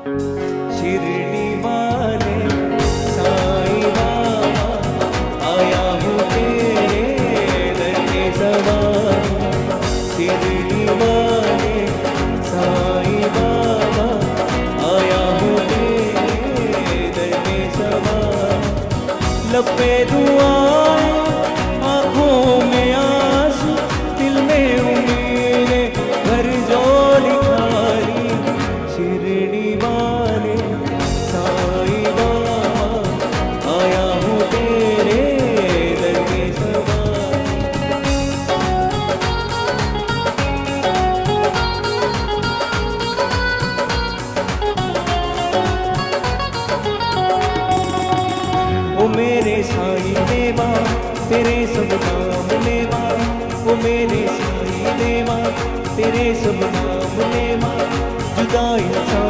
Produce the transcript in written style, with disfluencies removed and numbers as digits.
शिरडी वाले साईं बाबा, आया हूँ तेरे दर के सवार। शिरडी वाले साईं बाबा, आया हूँ तेरे दर के सवार। लब पे दुआएं, आँखों में आंसू, दिल में उम्मीदें भर झोली खाली। शिरडी वाले साईं बाबा, आया हूँ तेरे दर के सवार। ओ मेरे साईं देवा, तेरे सब नाम लेवा। ओ मेरे साईं देवा, तेरे सब नाम लेवा। जुदा इंसान